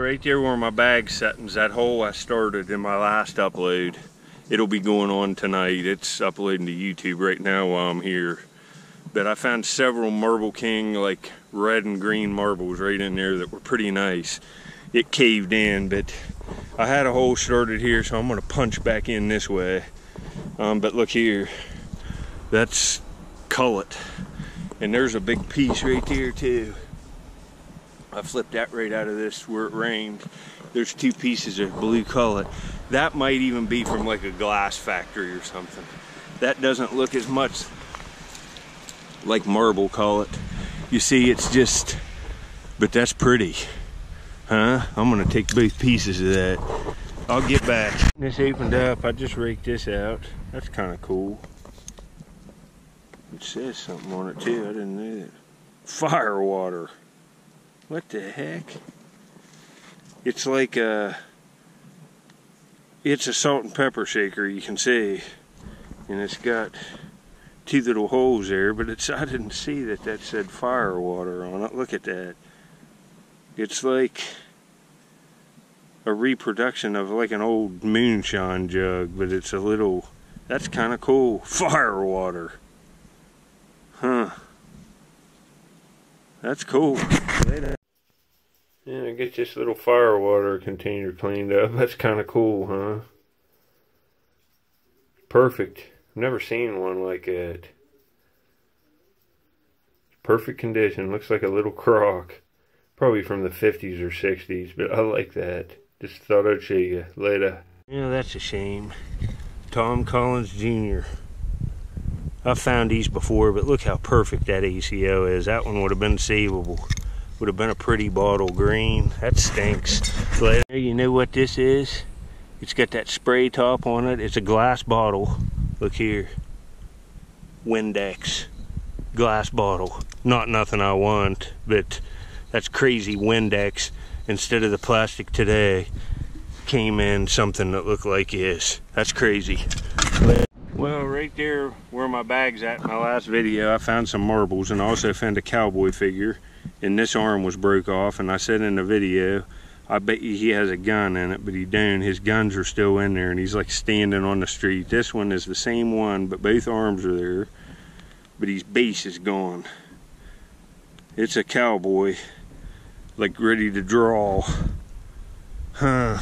right there where my bag settings, that hole I started in my last upload, it'll be going on tonight. It's uploading to YouTube right now while I'm here. But I found several Marble King, like red and green marbles right in there that were pretty nice. It caved in, but I had a hole started here, so I'm gonna punch back in this way. But look here, that's cullet. And there's a big piece right there too. I flipped that right out of this where it rained. There's two pieces of blue cullet. That might even be from like a glass factory or something. That doesn't look as much like marble cullet. You see, it's just, but that's pretty. Huh? I'm gonna take both pieces of that. I'll get back. This opened up, I just raked this out. That's kind of cool. It says something on it too, I didn't know that. Fire water. What the heck? It's like it's a salt and pepper shaker, you can see. And it's got two little holes there, but I didn't see that said fire water on it. Look at that. It's like a reproduction of like an old moonshine jug, but it's a little, that's kind of cool. Fire water. Huh. That's cool. Yeah, I get this little fire water container cleaned up. That's kind of cool, huh? Perfect. I've never seen one like that. Perfect condition. Looks like a little crock. Probably from the 50s or 60s, but I like that. Just thought I'd show you later. Yeah, that's a shame. Tom Collins Jr. I've found these before, but look how perfect that ACO is. That one would have been savable. Would have been a pretty bottle green. That stinks. Later, you know what this is? It's got that spray top on it. It's a glass bottle. Look here. Windex. Glass bottle. Not nothing I want, but that's crazy. Windex, instead of the plastic today, came in something that looked like this. That's crazy. Well, right there where my bag's at in my last video, I found some marbles, and I also found a cowboy figure, and this arm was broke off. And I said in the video, I bet you he has a gun in it, but he don't. His guns are still in there, and he's like standing on the street. This one is the same one, but both arms are there, but his base is gone. It's a cowboy, like ready to draw. Huh.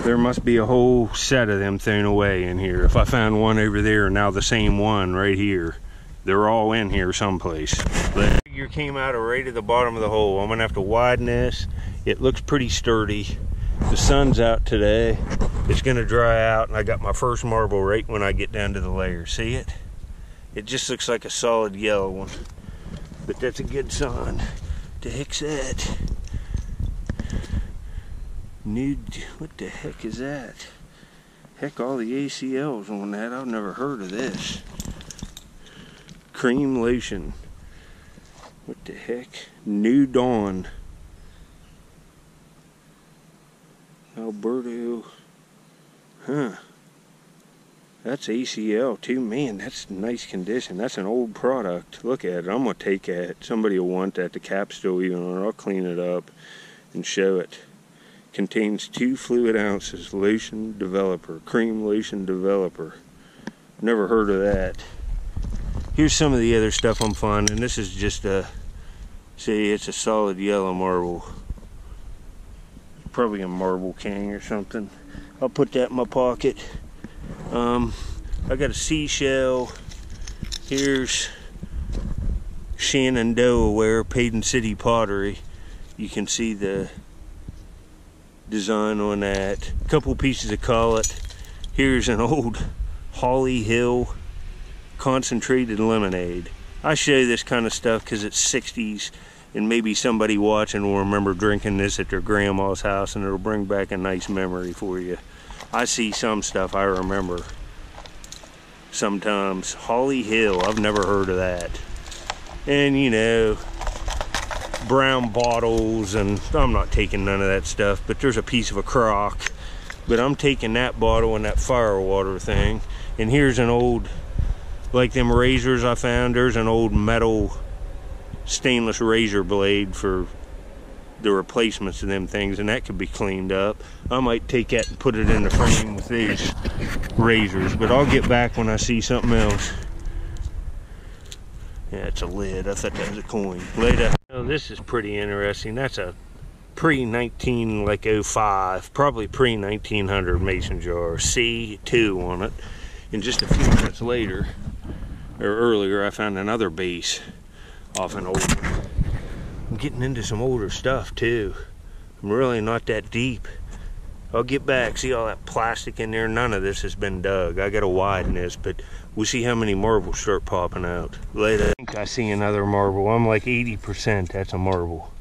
There must be a whole set of them thrown away in here. If I found one over there, now the same one right here. They're all in here someplace. The figure came out right at the bottom of the hole. I'm gonna have to widen this. It looks pretty sturdy. The sun's out today. It's gonna dry out, and I got my first marble right when I get down to the layer. See it? It just looks like a solid yellow one. But that's a good sign. The heck's that? Nude, what the heck is that? Heck, all the ACLs on that. I've never heard of this. Cream lotion. What the heck? New Dawn. Alberto. Huh. That's ACL too. Man, that's nice condition. That's an old product. Look at it. I'm going to take that. Somebody will want that. The cap's still even on it. I'll clean it up and show it. Contains 2 fluid ounces. Lotion developer. Cream lotion developer. Never heard of that. Here's some of the other stuff I'm finding. This is just a, see, it's a solid yellow marble. Probably a Marble King or something. I'll put that in my pocket. I got a seashell. Here's Shenandoah, Paden City Pottery. You can see the design on that. A couple pieces of cullet. Here's an old Holly Hill concentrated lemonade. I show this kind of stuff because it's 60s, and maybe somebody watching will remember drinking this at their grandma's house, and it'll bring back a nice memory for you. I see some stuff I remember sometimes. Holly Hill, I've never heard of that. And you know, brown bottles, and I'm not taking none of that stuff, but there's a piece of a crock. But I'm taking that bottle and that fire water thing. And here's an old, like them razors I found, there's an old metal stainless razor blade for the replacements of them things, and that could be cleaned up. I might take that and put it in the frame with these razors, but I'll get back when I see something else. Yeah, it's a lid. I thought that was a coin. Later. Oh, this is pretty interesting. That's a pre-05, probably pre-1900 mason jar, C2 on it. And just a few minutes later, or earlier, I found another base off an old one. I'm getting into some older stuff too. I'm really not that deep. I'll get back. See all that plastic in there? None of this has been dug. I gotta widen this, but we'll see how many marbles start popping out later. I think I see another marble. I'm like 80% that's a marble.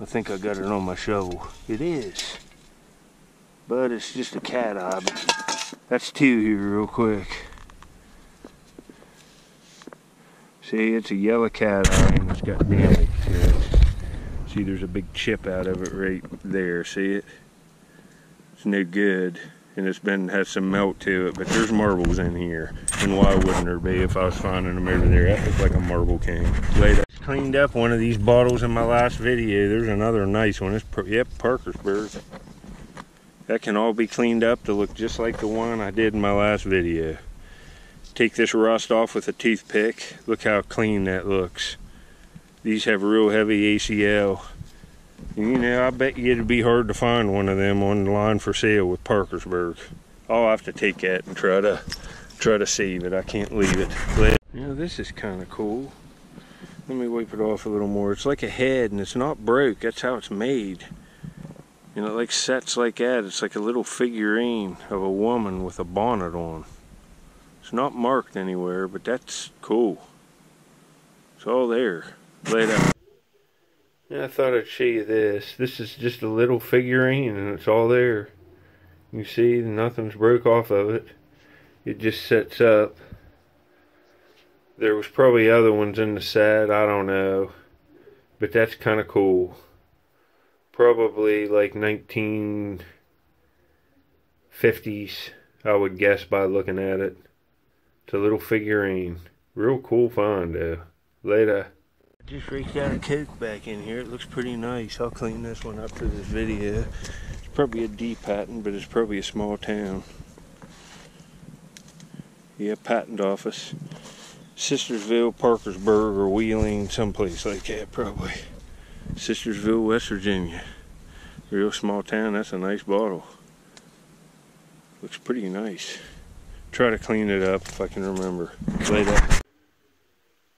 I think I got it on my shovel. It is, but it's just a cat eye. But that's two here real quick. See, it's a yellow cat eye and it's got damage to it. See, there's a big chip out of it right there. See it? It's no good, and it's has some melt to it, but there's marbles in here. And why wouldn't there be if I was finding them over there? That looks like a marble king. Later. Cleaned up one of these bottles in my last video. There's another nice one. It's yep, Parkersburg. That can all be cleaned up to look just like the one I did in my last video. Take this rust off with a toothpick. Look how clean that looks. These have real heavy ACL. And, you know, I bet you it'd be hard to find one of them online for sale with Parkersburg. I'll have to take that and try to save it. I can't leave it. You know, this is kind of cool. Let me wipe it off a little more. It's like a head, and it's not broke. That's how it's made. You know, it like sets like that. It's like a little figurine of a woman with a bonnet on. It's not marked anywhere, but that's cool. It's all there. Laid out. Yeah, I thought I'd show you this. This is just a little figurine, and it's all there. You see, nothing's broke off of it. It just sets up. There was probably other ones in the set, I don't know. But that's kind of cool. Probably like 1950s, I would guess by looking at it. It's a little figurine. Real cool find though. Later. I just raked out a Coke back in here. It looks pretty nice. I'll clean this one up for this video. It's probably a D patent, but it's probably a small town. Yeah, patent office. Sistersville, Parkersburg, or Wheeling, someplace like that probably. Sistersville, West Virginia. Real small town. That's a nice bottle. Looks pretty nice. Try to clean it up if I can remember. Later.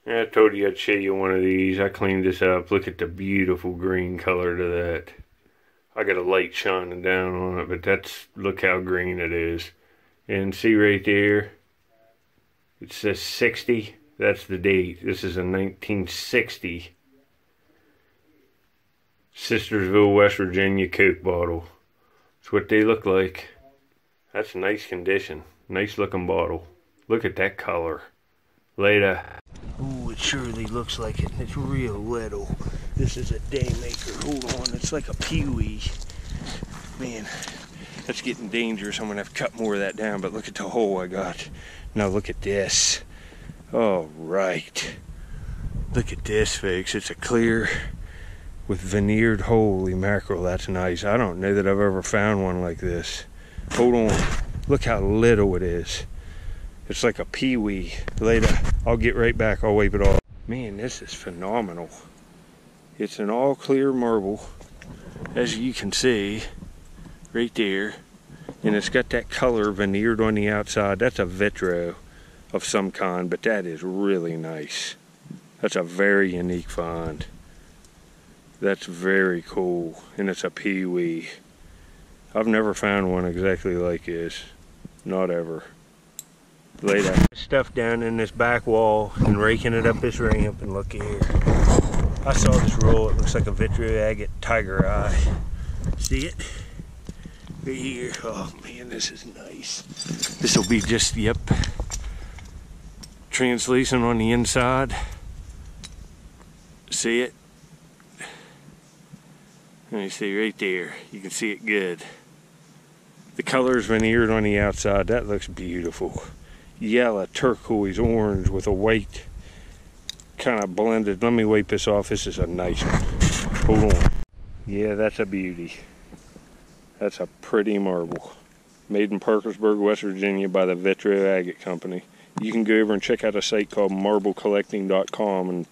Yeah, I told you I'd show you one of these. I cleaned this up. Look at the beautiful green color to that. I got a light shining down on it, but look how green it is. And see right there, it says 60. That's the date. This is a 1960 Sistersville, West Virginia Coke bottle. That's what they look like. That's nice condition. Nice looking bottle. Look at that color. Later. Ooh, it surely looks like it. It's real little. This is a Daymaker. Hold on, it's like a peewee. Man, that's getting dangerous. I'm gonna have to cut more of that down, but look at the hole I got. Now look at this. All right. Look at this, folks. It's a clear with veneered. Holy mackerel, that's nice. I don't know that I've ever found one like this. Hold on. Look how little it is. It's like a peewee. Later, I'll get right back. I'll wipe it off. Man, this is phenomenal. It's an all clear marble, as you can see, right there. And it's got that color veneered on the outside. That's a vitro of some kind, but that is really nice. That's a very unique find. That's very cool. And it's a peewee. I've never found one exactly like this. Not ever. Later. Stuff down in this back wall and raking it up this ramp, and look here. I saw this roll. It looks like a vitro agate tiger eye. See it? Right here. Oh man, this is nice. This will be just, yep, translucent on the inside. See it? Let me see right there. You can see it good. The color's veneered on the outside. That looks beautiful. Yellow, turquoise, orange with a white kind of blended. Let me wipe this off. This is a nice one. Hold on. Yeah, that's a beauty. That's a pretty marble. Made in Parkersburg, West Virginia by the Vitro Agate Company. You can go over and check out a site called marblecollecting.com and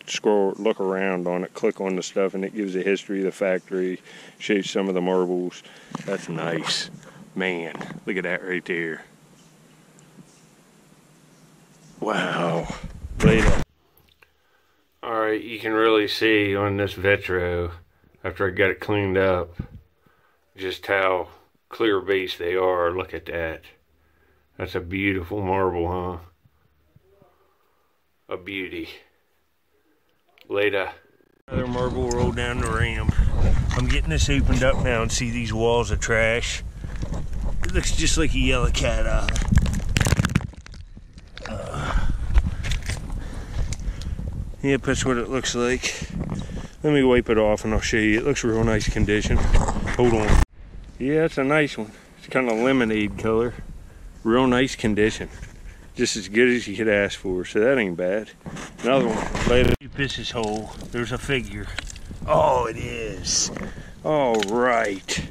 look around on it, click on the stuff, and it gives a history of the factory, shows some of the marbles. That's nice. Man, look at that right there. Wow. Later. Alright, you can really see on this Vitro, after I got it cleaned up, just how clear base they are. Look at that. That's a beautiful marble, huh? A beauty. Later. Another marble rolled down the ramp. I'm getting this opened up now and see these walls of trash. It looks just like a yellow cat eye. Yep, that's what it looks like. Let me wipe it off and I'll show you. It looks real nice condition. Hold on. Yeah, it's a nice one. It's kind of lemonade color. Real nice condition. Just as good as you could ask for, so that ain't bad. Another one. Later. This is whole. There's a figure. Oh, it is. All right.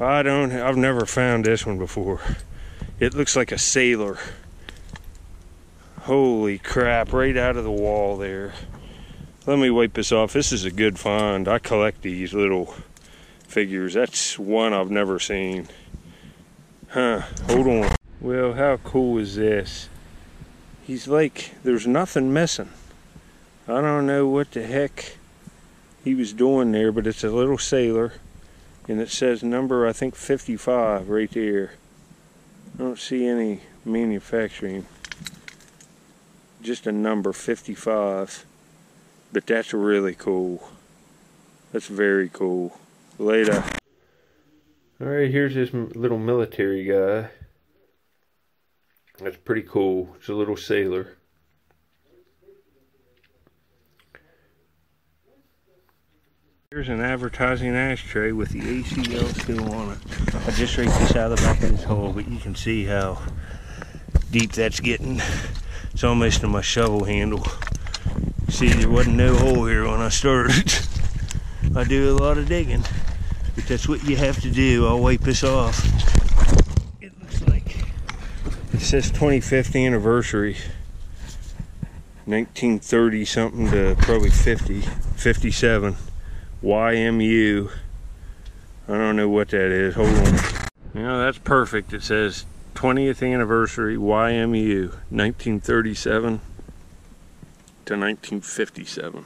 I've never found this one before. It looks like a sailor. Holy crap, right out of the wall there. Let me wipe this off. This is a good find. I collect these little figures. That's one I've never seen. Huh, hold on. Well, how cool is this? He's like, there's nothing missing. I don't know what the heck he was doing there, but it's a little sailor. And it says number, I think 55 right there. I don't see any manufacturing. Just a number 55. But that's really cool. That's very cool. Later. Alright, here's this little military guy. That's pretty cool. It's a little sailor. Here's an advertising ashtray with the ACL still on it. I just raked this out of the back of this hole, but you can see how deep that's getting. It's almost to my shovel handle. See, there wasn't no hole here when I started. I do a lot of digging, but that's what you have to do. I'll wipe this off. It looks like it says 25th anniversary. 1930 something to probably 50, 57. YMU. I don't know what that is. Hold on. You know, that's perfect. It says 20th anniversary YMU 1937 to 1957.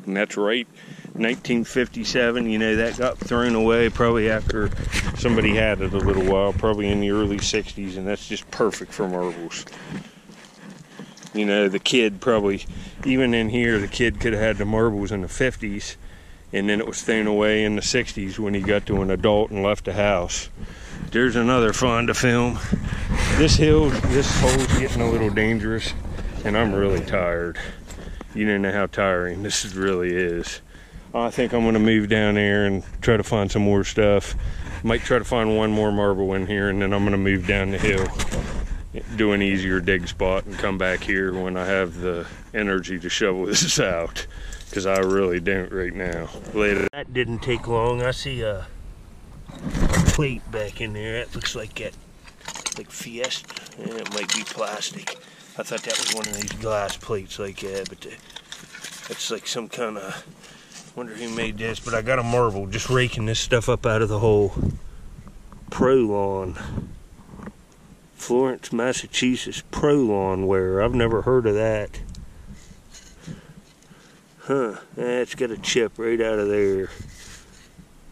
And that's right, 1957. You know, that got thrown away probably after somebody had it a little while, probably in the early 60s, and that's just perfect for marbles. You know, the kid probably, even in here, the kid could have had the marbles in the 50s, and then it was thrown away in the 60s when he got to an adult and left the house. There's another fun to film. This hole's getting a little dangerous, and I'm really tired. You don't know how tiring this really is. I think I'm gonna move down there and try to find some more stuff. Might try to find one more marble in here, and then I'm gonna move down the hill, do an easier dig spot, and come back here when I have the energy to shovel this out, because I really don't right now. Later. That didn't take long. I see a plate back in there. That looks like Fiesta. Yeah, it might be plastic. I thought that was one of these glass plates like that, but that's like some kind of, wonder who made this, but I got a marble just raking this stuff up out of the hole. Prolon. Florence, Massachusetts Prolon wear. I've never heard of that. Huh, it's got a chip right out of there.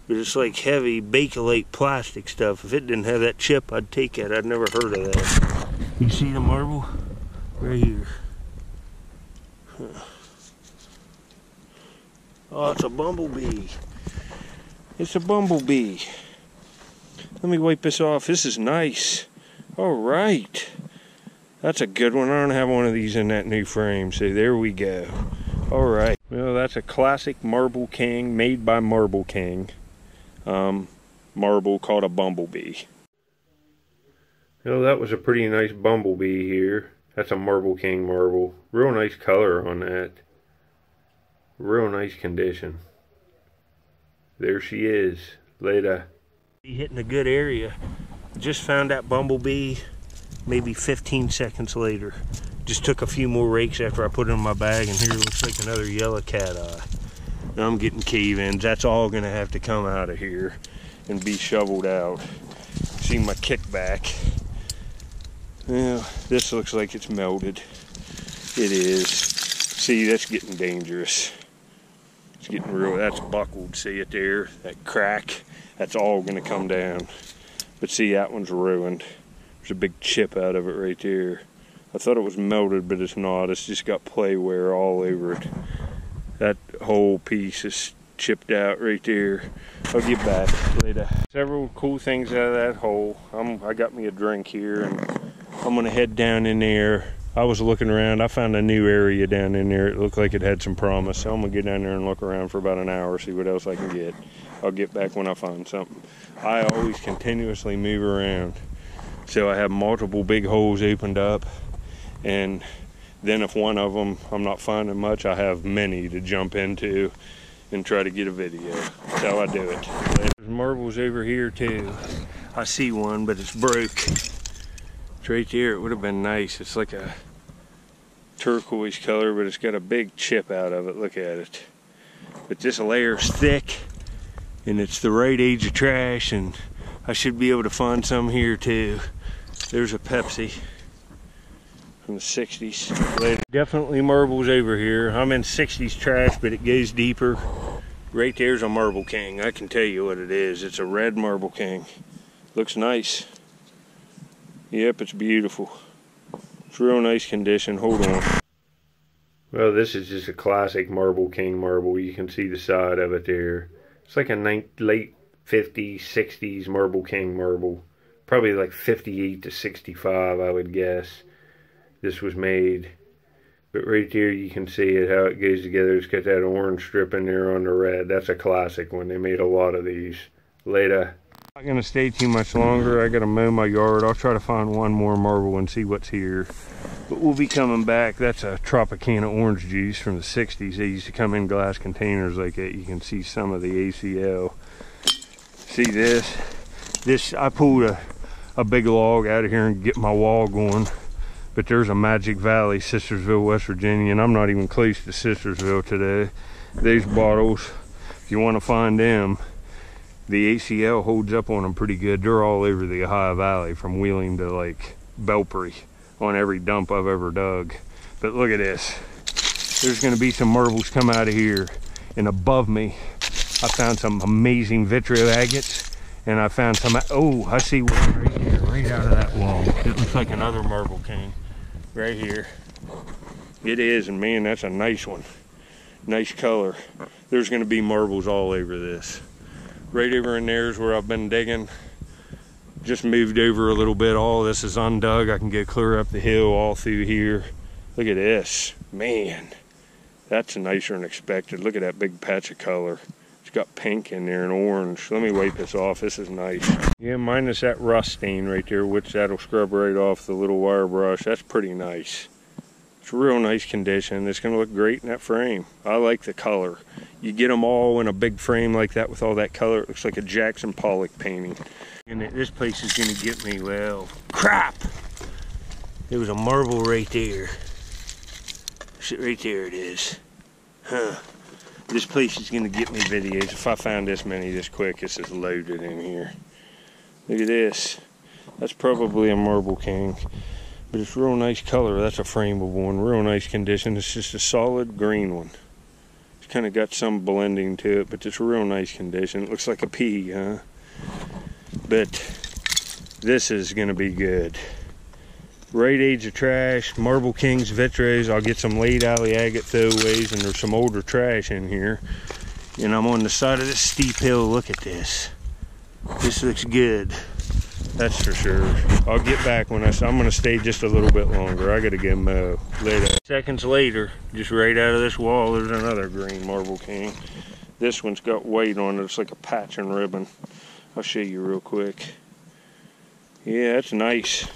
But it's like heavy Bakelite plastic stuff. If it didn't have that chip, I'd take it. I'd never heard of that. You see the marble? Right here. Huh. Oh, it's a bumblebee. It's a bumblebee. Let me wipe this off. This is nice. All right. That's a good one. I don't have one of these in that new frame, so there we go. All right. Well, that's a classic Marble King, made by Marble King. Marble called a bumblebee. Well, that was a pretty nice bumblebee here. That's a Marble King marble. Real nice color on that. Real nice condition. There she is. Later. Hitting a good area. Just found that bumblebee maybe 15 seconds later. Just took a few more rakes after I put it in my bag, and here looks like another yellow cat eye. Now I'm getting cave-ins. That's all gonna have to come out of here and be shoveled out. See my kickback. Well, this looks like it's melted. It is. See, that's getting dangerous. It's getting real. That's buckled. See it there? That crack. That's all gonna come down. But see, that one's ruined. There's a big chip out of it right there. I thought it was melted, but it's not. It's just got play wear all over it. That whole piece is chipped out right there. I'll get back later. Several cool things out of that hole. I got me a drink here, and I'm gonna head down in there. I was looking around. I found a new area down in there. It looked like it had some promise. So I'm gonna get down there and look around for about an hour, see what else I can get. I'll get back when I find something. I always continuously move around. So I have multiple big holes opened up, and then if one of them I'm not finding much, I have many to jump into and try to get a video. That's how I do it. There's marbles over here too. I see one, but it's broke. It's right there. It would have been nice. It's like a turquoise color, but it's got a big chip out of it. Look at it. But this layer's thick, and it's the right age of trash, and I should be able to find some here too. There's a Pepsi from the 60s. Later. Definitely marbles over here. I'm in 60s trash, but it goes deeper. Right there's a Marble King. I can tell you what it is. It's a red Marble King. Looks nice. Yep, it's beautiful. It's real nice condition. Hold on. Well, this is just a classic Marble King marble. You can see the side of it there. It's like a late 50s, 60s Marble King marble. Probably like 58 to 65, I would guess. This was made. But right there you can see it, how it goes together. It's got that orange strip in there on the red. That's a classic one. They made a lot of these. Later. Not gonna stay too much longer. I gotta mow my yard. I'll try to find one more marble and see what's here. But we'll be coming back. That's a Tropicana orange juice from the 60s. They used to come in glass containers like that. You can see some of the ACL. See this? This, I pulled a big log out of here and get my wall going. But there's a Magic Valley, Sistersville, West Virginia, and I'm not even close to Sistersville today. These bottles, if you want to find them, the ACL holds up on them pretty good. They're all over the Ohio Valley, from Wheeling to like Belpre, on every dump I've ever dug. But look at this. There's going to be some marbles come out of here, and above me I found some amazing vitro agates, and I found some, oh, I see one right here, right out of that wall. It looks like another Marble King right here. It is, and man, that's a nice one. Nice color. There's going to be marbles all over this. Right over in there is where I've been digging. Just moved over a little bit. All this is undug. I can get clear up the hill all through here. Look at this. Man, that's nicer than expected. Look at that big patch of color. It's got pink in there and orange. Let me wipe this off. This is nice. Yeah, minus that rust stain right there, which that'll scrub right off the little wire brush. That's pretty nice. It's real nice condition. It's going to look great in that frame. I like the color. You get them all in a big frame like that with all that color. It looks like a Jackson Pollock painting. And this place is going to get me, well, crap! There was a marble right there. Right there it is. Huh. This place is going to get me videos. If I found this many this quick, this is loaded in here. Look at this. That's probably a Marble King. But it's real nice color. That's a frameable one. Real nice condition. It's just a solid green one. It's kind of got some blending to it, but it's a real nice condition. It looks like a pea, huh? But this is going to be good. Right age of trash. Marble Kings, vitros. I'll get some late alley agate throwaways, and there's some older trash in here. And I'm on the side of this steep hill. Look at this. This looks good. That's for sure. I'll get back when I'm going to stay just a little bit longer. I got to get mow later. Seconds later, just right out of this wall, there's another green Marble King. This one's got white on it. It's like a patch and ribbon. I'll show you real quick. Yeah, that's nice.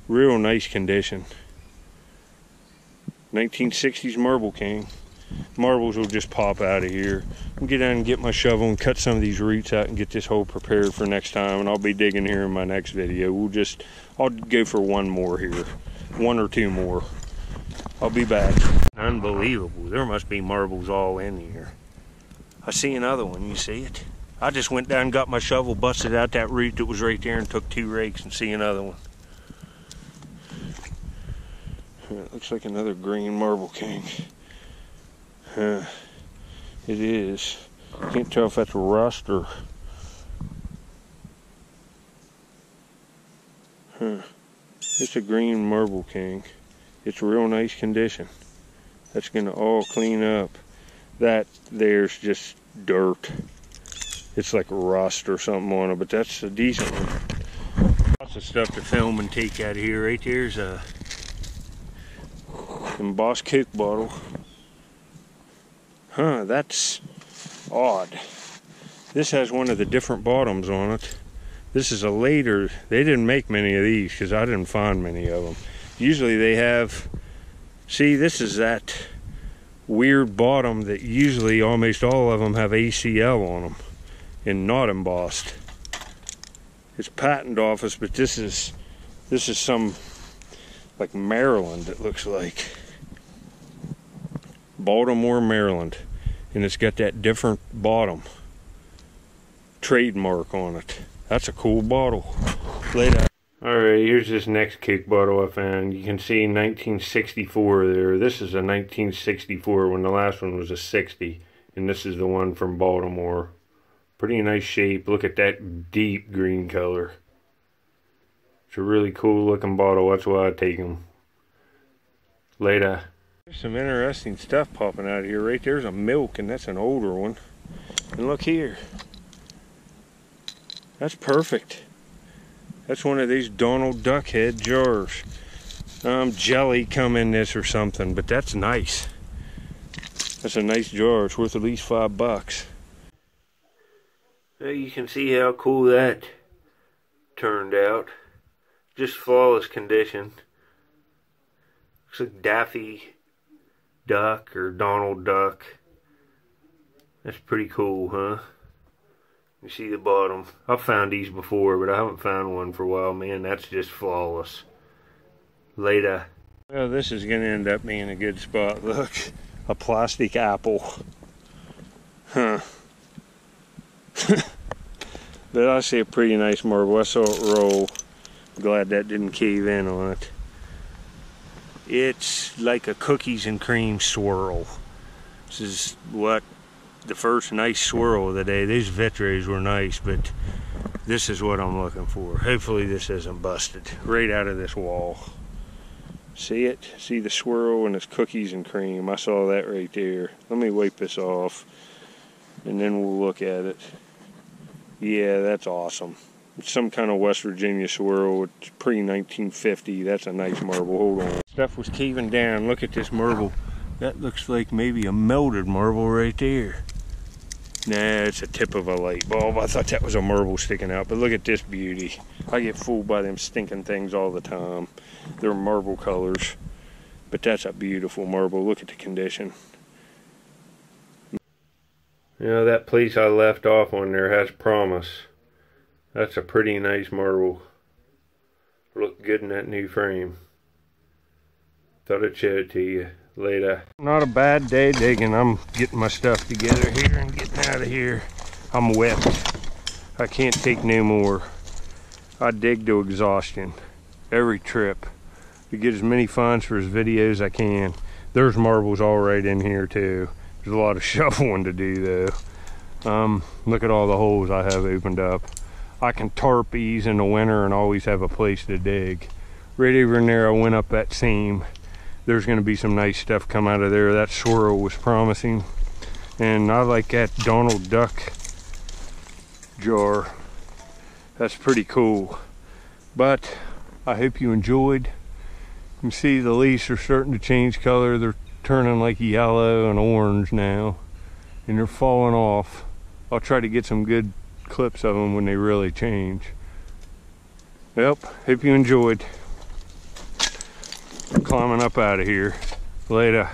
Real nice condition. 1960s Marble King. marbles will just pop out of here. I'll get down and get my shovel and cut some of these roots out and get this hole prepared for next time, and I'll be digging here in my next video. I'll go for one more here, one or two more. I'll be back. Unbelievable, there must be marbles all in here. I see another one, you see it? I just went down and got my shovel, busted out that root that was right there and took 2 rakes and see another one. It looks like another green marble king. It is. Can't tell if that's rust or... It's a green marble king. It's real nice condition. That's gonna all clean up. That there's just dirt. It's like rust or something on it, but that's a decent one. Lots of stuff to film and take out of here. Right there's a embossed Coke bottle. That's odd. This has one of the different bottoms on it. This is a later, they didn't make many of these because I didn't find many of them. Usually they have, see, this is that weird bottom that usually almost all of them have ACL on them and not embossed. It's patent office, but this is some like Maryland, it looks like. Baltimore, Maryland. And it's got that different bottom trademark on it. That's a cool bottle. Later. Alright, here's this next Coke bottle I found. You can see 1964 there. This is a 1964 when the last one was a 60. And this is the one from Baltimore. Pretty nice shape. Look at that deep green color. It's a really cool looking bottle. That's why I take them. Later. There's some interesting stuff popping out of here. Right there's a milk, and that's an older one. And look here. That's perfect. That's one of these Donald Duck head jars. Jelly come in this or something, but that's nice. That's a nice jar. It's worth at least $5. Well, you can see how cool that turned out. Just flawless condition. Looks like Daffy Duck or Donald Duck. That's pretty cool, huh? You see the bottom. I've found these before, but I haven't found one for a while. Man, that's just flawless. Later. Well, this is going to end up being a good spot. Look, a plastic apple. Huh. But I see a pretty nice marble. I saw it roll. Glad that didn't cave in on it. It's like a cookies and cream swirl. This is what the first nice swirl of the day. These vitres were nice, but this is what I'm looking for. Hopefully this isn't busted right out of this wall. See it? See the swirl, and it's cookies and cream. I saw that right there. Let me wipe this off and then we'll look at it. Yeah, that's awesome. It's some kind of West Virginia swirl. It's pre-1950. That's a nice marble. Hold on. Stuff was caving down. Look at this marble. That looks like maybe a melted marble right there. Nah, it's a tip of a light bulb. I thought that was a marble sticking out, but look at this beauty. I get fooled by them stinking things all the time. They're marble colors, but that's a beautiful marble. Look at the condition. You know, that place I left off on there has promise. That's a pretty nice marble. Look good in that new frame. Thought I'd show it to you. Later. Not a bad day digging. I'm getting my stuff together here and getting out of here. I'm wet. I can't take no more. I dig to exhaustion every trip to get as many finds for his videos as I can. There's marbles all right in here too. There's a lot of shoveling to do though. Look at all the holes I have opened up. I can tarp these in the winter and always have a place to dig. Right over in there I went up that seam. There's going to be some nice stuff come out of there. That swirl was promising. And I like that Donald Duck jar. That's pretty cool. But I hope you enjoyed. You can see the leaves are starting to change color. They're turning like yellow and orange now. And they're falling off. I'll try to get some good clips of them when they really change. Well, hope you enjoyed. Climbing up out of here. Later.